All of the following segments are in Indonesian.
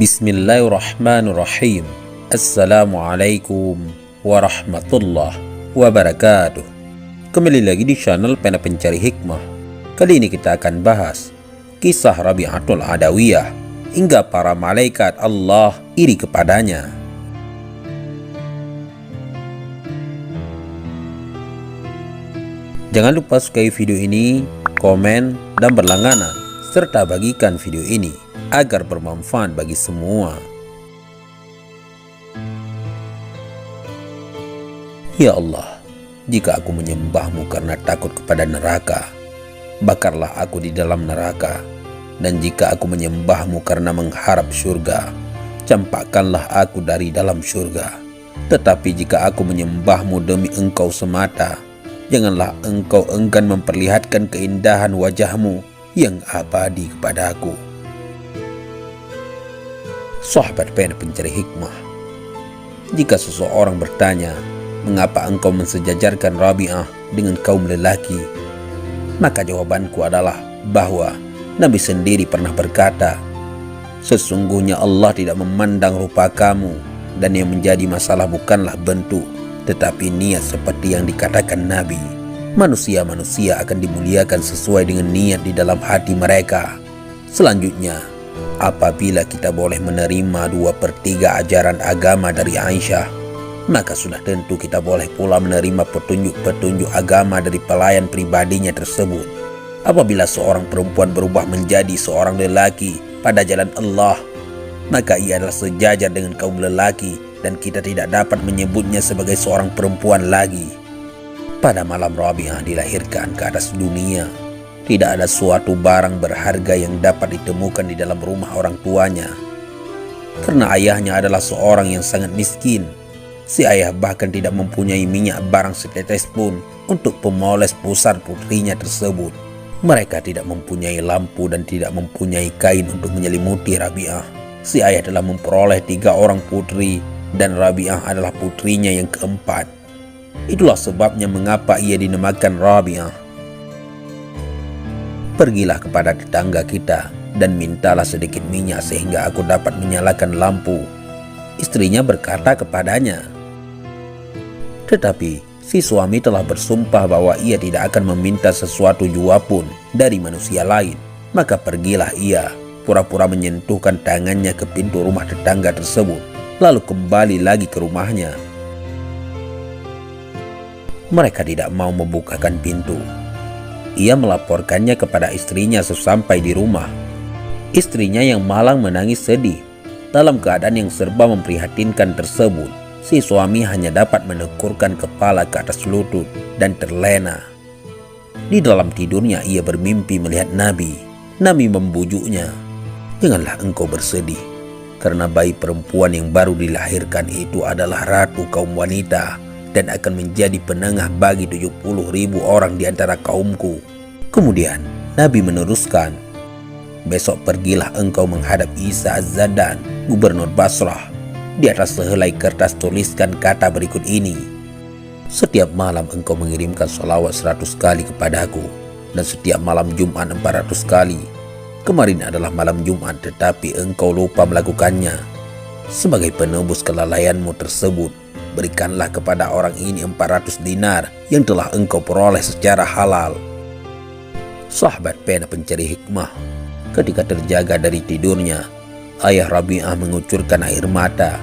Bismillahirrahmanirrahim. Assalamualaikum warahmatullahi wabarakatuh. Kembali lagi di channel Pena Pencari Hikmah. Kali ini kita akan bahas kisah Rabi'atul Adawiyah hingga para malaikat Allah iri kepadanya. Jangan lupa sukai video ini, komen, dan berlangganan, serta bagikan video ini agar bermanfaat bagi semua. Ya Allah, jika aku menyembahmu karena takut kepada neraka, bakarlah aku di dalam neraka. Dan jika aku menyembahmu karena mengharap surga, campakkanlah aku dari dalam surga. Tetapi jika aku menyembahmu demi engkau semata, janganlah engkau enggan memperlihatkan keindahan wajahmu yang abadi kepadaku. Sahabat Pena Pencari Hikmah, jika seseorang bertanya, mengapa engkau mensejajarkan Rabi'ah dengan kaum lelaki? Maka jawabanku adalah bahwa Nabi sendiri pernah berkata, sesungguhnya Allah tidak memandang rupa kamu, dan yang menjadi masalah bukanlah bentuk, tetapi niat seperti yang dikatakan Nabi. Manusia-manusia akan dimuliakan sesuai dengan niat di dalam hati mereka. Selanjutnya, apabila kita boleh menerima 2/3 ajaran agama dari Aisyah, maka sudah tentu kita boleh pula menerima petunjuk-petunjuk agama dari pelayan pribadinya tersebut. Apabila seorang perempuan berubah menjadi seorang lelaki pada jalan Allah, maka ia adalah sejajar dengan kaum lelaki, dan kita tidak dapat menyebutnya sebagai seorang perempuan lagi. Pada malam Rabi'ah dilahirkan ke atas dunia, tidak ada suatu barang berharga yang dapat ditemukan di dalam rumah orang tuanya. Karena ayahnya adalah seorang yang sangat miskin, si ayah bahkan tidak mempunyai minyak barang setetes pun untuk pemoles pusar putrinya tersebut. Mereka tidak mempunyai lampu dan tidak mempunyai kain untuk menyelimuti Rabi'ah. Si ayah telah memperoleh 3 orang putri, dan Rabi'ah adalah putrinya yang keempat. Itulah sebabnya mengapa ia dinamakan Rabi'ah. Pergilah kepada tetangga kita dan mintalah sedikit minyak sehingga aku dapat menyalakan lampu. Istrinya berkata kepadanya. Tetapi si suami telah bersumpah bahwa ia tidak akan meminta sesuatu jua pun dari manusia lain. Maka pergilah ia, pura-pura menyentuhkan tangannya ke pintu rumah tetangga tersebut, lalu kembali lagi ke rumahnya. Mereka tidak mau membukakan pintu. Ia melaporkannya kepada istrinya sesampai di rumah. Istrinya yang malang menangis sedih. Dalam keadaan yang serba memprihatinkan tersebut, si suami hanya dapat menekurkan kepala ke atas lutut dan terlena. Di dalam tidurnya ia bermimpi melihat Nabi. Nabi membujuknya, janganlah engkau bersedih, karena bayi perempuan yang baru dilahirkan itu adalah ratu kaum wanita dan akan menjadi penengah bagi 70.000 orang di antara kaumku. Kemudian Nabi meneruskan, besok pergilah engkau menghadap Isa Az-Zaddan, gubernur Basrah. Di atas sehelai kertas tuliskan kata berikut ini, setiap malam engkau mengirimkan sholawat 100 kali kepadaku, dan setiap malam Jumat 400 kali. Kemarin adalah malam Jumat, tetapi engkau lupa melakukannya. Sebagai penebus kelalaianmu tersebut, berikanlah kepada orang ini 400 dinar yang telah engkau peroleh secara halal. Sahabat Pena Pencari Hikmah, ketika terjaga dari tidurnya, ayah Rabi'ah mengucurkan air mata.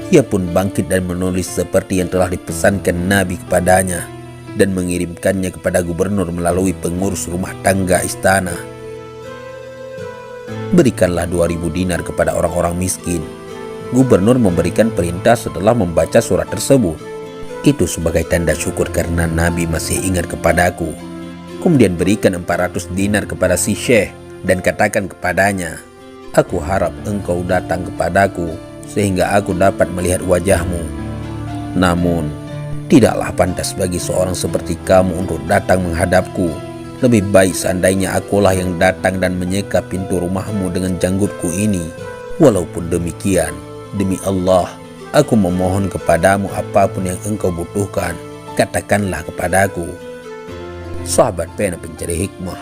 Ia pun bangkit dan menulis seperti yang telah dipesankan Nabi kepadanya, dan mengirimkannya kepada gubernur melalui pengurus rumah tangga istana. Berikanlah 2.000 dinar kepada orang-orang miskin. Gubernur memberikan perintah setelah membaca surat tersebut. Itu sebagai tanda syukur karena Nabi masih ingat kepadaku. Kemudian berikan 400 dinar kepada si syekh dan katakan kepadanya, aku harap engkau datang kepadaku sehingga aku dapat melihat wajahmu. Namun, tidaklah pantas bagi seorang seperti kamu untuk datang menghadapku. Lebih baik seandainya akulah yang datang dan menyeka pintu rumahmu dengan janggutku ini. Walaupun demikian, demi Allah, aku memohon kepadamu apapun yang engkau butuhkan, katakanlah kepadaku. Sahabat Pena Pencari Hikmah,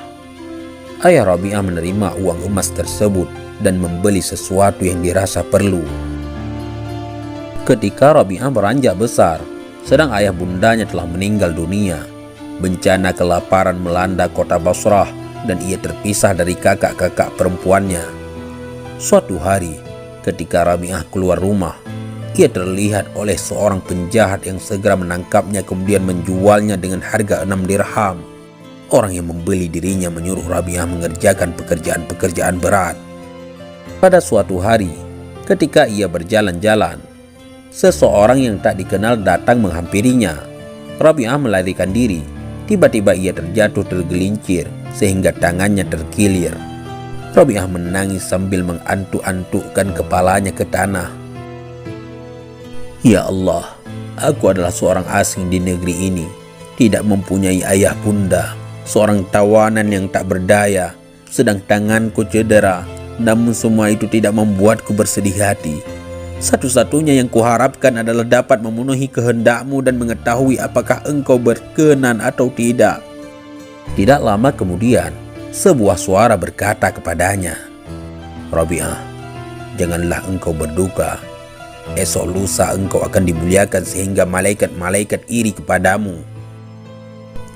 Ayah Rabi'ah menerima uang emas tersebut dan membeli sesuatu yang dirasa perlu. Ketika Rabi'ah beranjak besar, sedang ayah bundanya telah meninggal dunia. Bencana kelaparan melanda kota Basrah dan ia terpisah dari kakak-kakak perempuannya. Suatu hari, ketika Rabi'ah keluar rumah, ia terlihat oleh seorang penjahat yang segera menangkapnya kemudian menjualnya dengan harga 6 dirham. Orang yang membeli dirinya menyuruh Rabi'ah mengerjakan pekerjaan-pekerjaan berat. Pada suatu hari, ketika ia berjalan-jalan, seseorang yang tak dikenal datang menghampirinya. Rabi'ah melarikan diri. Tiba-tiba ia terjatuh tergelincir sehingga tangannya terkilir. Rabi'ah menangis sambil mengantuk-antukkan kepalanya ke tanah. Ya Allah, aku adalah seorang asing di negeri ini, tidak mempunyai ayah bunda, seorang tawanan yang tak berdaya, sedang tanganku cedera, namun semua itu tidak membuatku bersedih hati. Satu-satunya yang kuharapkan adalah dapat memenuhi kehendakmu dan mengetahui apakah engkau berkenan atau tidak. Tidak lama kemudian, sebuah suara berkata kepadanya, Rabi'ah, janganlah engkau berduka. Esok lusa engkau akan dimuliakan sehingga malaikat-malaikat iri kepadamu.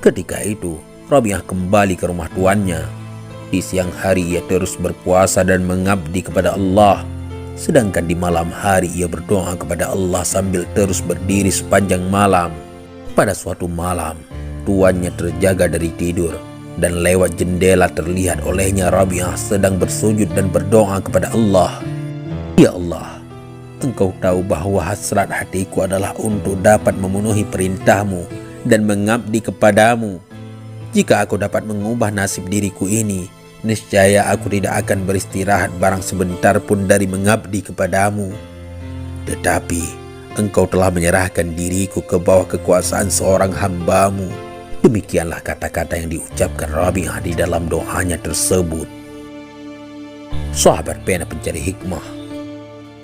Ketika itu, Rabi'ah kembali ke rumah tuannya. Di siang hari ia terus berpuasa dan mengabdi kepada Allah. Sedangkan di malam hari ia berdoa kepada Allah sambil terus berdiri sepanjang malam. Pada suatu malam, tuannya terjaga dari tidur dan lewat jendela terlihat olehnya Rabi'ah sedang bersujud dan berdoa kepada Allah. Ya Allah, engkau tahu bahwa hasrat hatiku adalah untuk dapat memenuhi perintahmu dan mengabdi kepadamu. Jika aku dapat mengubah nasib diriku ini, niscaya aku tidak akan beristirahat barang sebentar pun dari mengabdi kepadamu. Tetapi engkau telah menyerahkan diriku ke bawah kekuasaan seorang hambamu. Demikianlah kata-kata yang diucapkan Rabi'ah di dalam doanya tersebut. Sahabat pena pencari hikmah,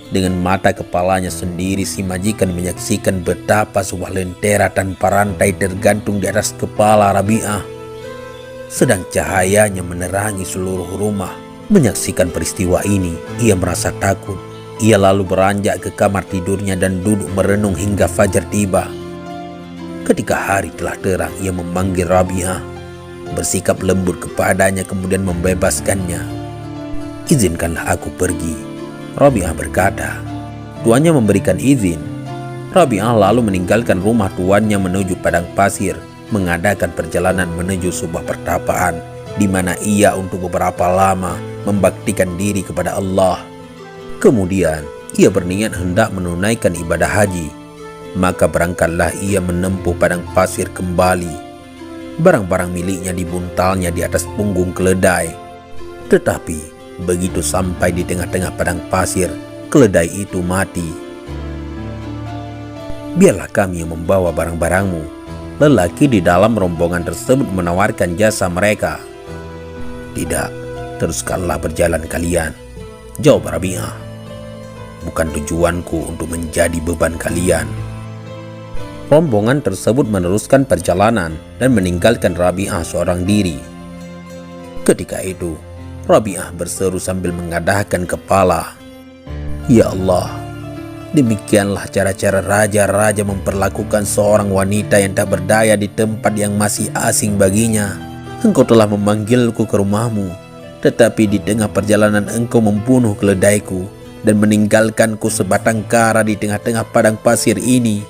dengan mata kepalanya sendiri si majikan menyaksikan betapa sebuah lentera tanpa rantai tergantung di atas kepala Rabi'ah. Sedang cahayanya menerangi seluruh rumah. Menyaksikan peristiwa ini, ia merasa takut. Ia lalu beranjak ke kamar tidurnya dan duduk merenung hingga fajar tiba. Ketika hari telah terang, ia memanggil Rabi'ah, bersikap lembut kepadanya kemudian membebaskannya. Izinkanlah aku pergi, Rabi'ah berkata. Tuannya memberikan izin. Rabi'ah lalu meninggalkan rumah tuannya menuju padang pasir, mengadakan perjalanan menuju sebuah pertapaan di mana ia untuk beberapa lama membaktikan diri kepada Allah. Kemudian ia berniat hendak menunaikan ibadah haji. Maka berangkatlah ia menempuh padang pasir kembali. Barang-barang miliknya dibuntalnya di atas punggung keledai. Tetapi begitu sampai di tengah-tengah padang pasir, keledai itu mati. Biarlah kami yang membawa barang-barangmu, lelaki di dalam rombongan tersebut menawarkan jasa mereka. Tidak, teruskanlah berjalan kalian, jawab Rabi'ah. Bukan tujuanku untuk menjadi beban kalian. Rombongan tersebut meneruskan perjalanan dan meninggalkan Rabi'ah seorang diri. Ketika itu, Rabi'ah berseru sambil mengadahkan kepala. Ya Allah, demikianlah cara-cara raja-raja memperlakukan seorang wanita yang tak berdaya di tempat yang masih asing baginya. Engkau telah memanggilku ke rumahmu, tetapi di tengah perjalanan engkau membunuh keledaiku dan meninggalkanku sebatang kara di tengah-tengah padang pasir ini.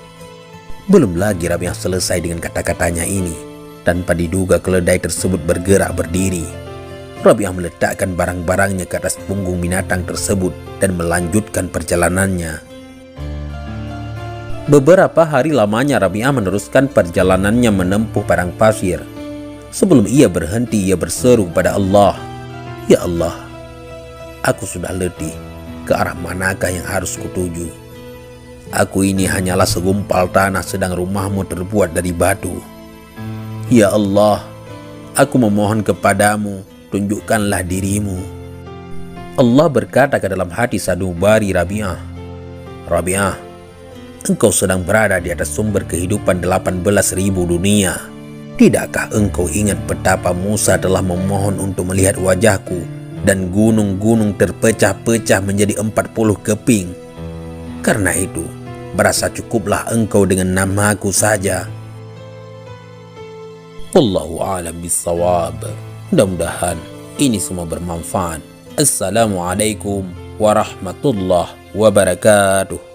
Belum lagi Rabi'ah selesai dengan kata-katanya ini, tanpa diduga keledai tersebut bergerak berdiri. Rabi'ah meletakkan barang-barangnya ke atas punggung binatang tersebut dan melanjutkan perjalanannya. Beberapa hari lamanya Rabi'ah meneruskan perjalanannya menempuh padang pasir. Sebelum ia berhenti, ia berseru kepada Allah, Ya Allah, aku sudah letih. Ke arah manakah yang harus kutuju? Aku ini hanyalah segumpal tanah sedang rumahmu terbuat dari batu. Ya Allah, aku memohon kepadamu, tunjukkanlah dirimu. Allah berkata ke dalam hati sanubari Rabi'ah, Rabi'ah, engkau sedang berada di atas sumber kehidupan 18.000 dunia. Tidakkah engkau ingat betapa Musa telah memohon untuk melihat wajahku dan gunung-gunung terpecah-pecah menjadi 40 keping? Karena itu, berasa cukuplah engkau dengan namaku saja. Wallahu a'lam bissawab. Mudah-mudahan ini semua bermanfaat. Assalamualaikum warahmatullahi wabarakatuh.